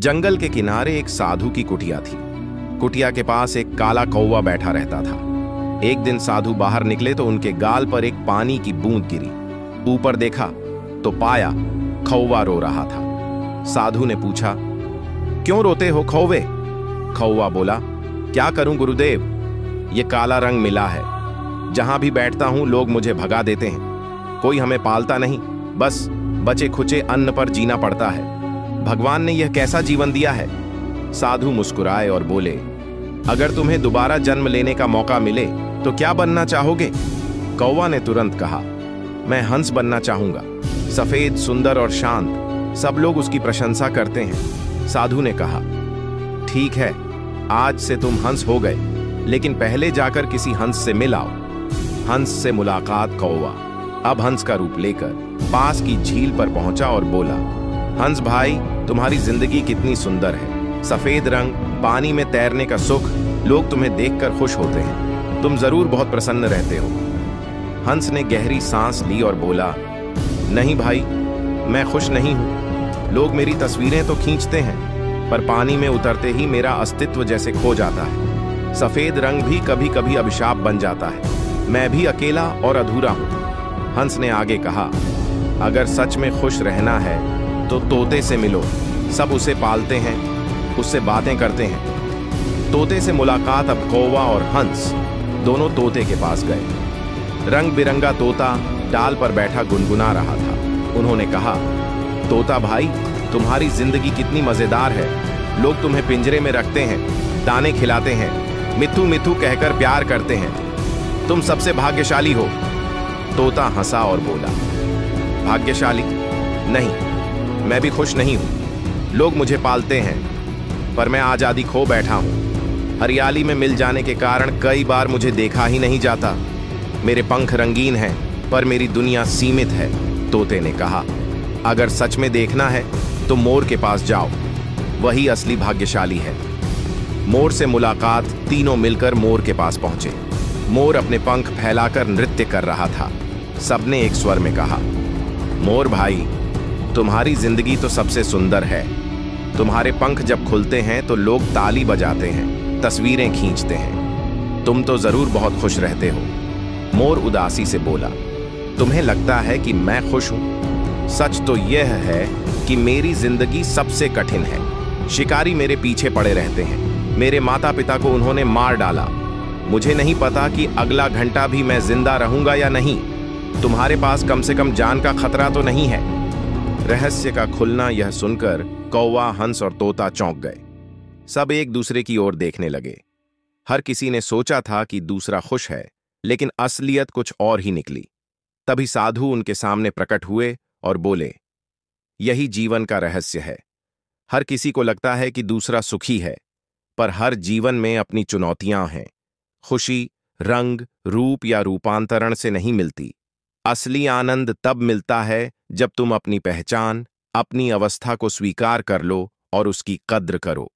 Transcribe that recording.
जंगल के किनारे एक साधु की कुटिया थी। कुटिया के पास एक काला कौवा बैठा रहता था। एक दिन साधु बाहर निकले तो उनके गाल पर एक पानी की बूंद गिरी। ऊपर देखा तो पाया कौवा रो रहा था। साधु ने पूछा, क्यों रोते हो कौवे? कौवा बोला, क्या करूं गुरुदेव, ये काला रंग मिला है। जहां भी बैठता हूं लोग मुझे भगा देते हैं। कोई हमें पालता नहीं, बस बचे खुचे अन्न पर जीना पड़ता है। भगवान ने यह कैसा जीवन दिया है? साधु मुस्कुराए और बोले, अगर तुम्हें दोबारा जन्म लेने का मौका मिले तो क्या बनना चाहोगे? कौवा ने तुरंत कहा, मैं हंस बनना चाहूंगा। सफेद, सुंदर और शांत, सब लोग उसकी प्रशंसा करते हैं। साधु ने कहा, ठीक है, आज से तुम हंस हो गए, लेकिन पहले जाकर किसी हंस से मिल आओ। हंस से मुलाकात। कौवा अब हंस का रूप लेकर पास की झील पर पहुंचा और बोला, हंस भाई, तुम्हारी जिंदगी कितनी सुंदर है। सफेद रंग, पानी में तैरने का सुख, लोग तुम्हें देखकर खुश होते हैं। तुम जरूर बहुत प्रसन्न रहते हो। हंस ने गहरी सांस ली और बोला, नहीं भाई, मैं खुश नहीं हूं। लोग मेरी तस्वीरें तो खींचते हैं, पर पानी में उतरते ही मेरा अस्तित्व जैसे खो जाता है। सफेद रंग भी कभी कभी अभिशाप बन जाता है। मैं भी अकेला और अधूरा हूं। हंस ने आगे कहा, अगर सच में खुश रहना है तो तोते से मिलो। सब उसे पालते हैं, उससे बातें करते हैं। तोते से मुलाकात। अब कौवा और हंस दोनों तोते के पास गए। रंग बिरंगा तोता डाल पर बैठा गुनगुना रहा था। उन्होंने कहा, तोता भाई, तुम्हारी जिंदगी कितनी मजेदार है। लोग तुम्हें पिंजरे में रखते हैं, दाने खिलाते हैं, मिट्ठू मिट्ठू कहकर प्यार करते हैं। तुम सबसे भाग्यशाली हो। तोता हंसा और बोला, भाग्यशाली नहीं, मैं भी खुश नहीं हूं। लोग मुझे पालते हैं, पर मैं आजादी खो बैठा हूं। हरियाली में मिल जाने के कारण कई बार मुझे देखा ही नहीं जाता। मेरे पंख रंगीन हैं, पर मेरी दुनिया सीमित है। तोते ने कहा, अगर सच में देखना है तो मोर के पास जाओ, वही असली भाग्यशाली है। मोर से मुलाकात। तीनों मिलकर मोर के पास पहुंचे। मोर अपने पंख फैलाकर नृत्य कर रहा था। सबने एक स्वर में कहा, मोर भाई, तुम्हारी जिंदगी तो सबसे सुंदर है। तुम्हारे पंख जब खुलते हैं तो लोग ताली बजाते हैं, तस्वीरें खींचते हैं। तुम तो जरूर बहुत खुश रहते हो। मोर उदासी से बोला, तुम्हें लगता है कि मैं खुश हूं? सच तो यह है कि मेरी जिंदगी सबसे कठिन है। शिकारी मेरे पीछे पड़े रहते हैं। मेरे माता पिता को उन्होंने मार डाला। मुझे नहीं पता कि अगला घंटा भी मैं जिंदा रहूंगा या नहीं। तुम्हारे पास कम से कम जान का खतरा तो नहीं है। रहस्य का खुलना यह सुनकर कौवा, हंस और तोता चौंक गए। सब एक दूसरे की ओर देखने लगे। हर किसी ने सोचा था कि दूसरा खुश है, लेकिन असलियत कुछ और ही निकली। तभी साधु उनके सामने प्रकट हुए और बोले, यही जीवन का रहस्य है। हर किसी को लगता है कि दूसरा सुखी है, पर हर जीवन में अपनी चुनौतियां हैं। खुशी रंग, रूप या रूपांतरण से नहीं मिलती। असली आनंद तब मिलता है जब तुम अपनी पहचान, अपनी अवस्था को स्वीकार कर लो और उसकी कद्र करो।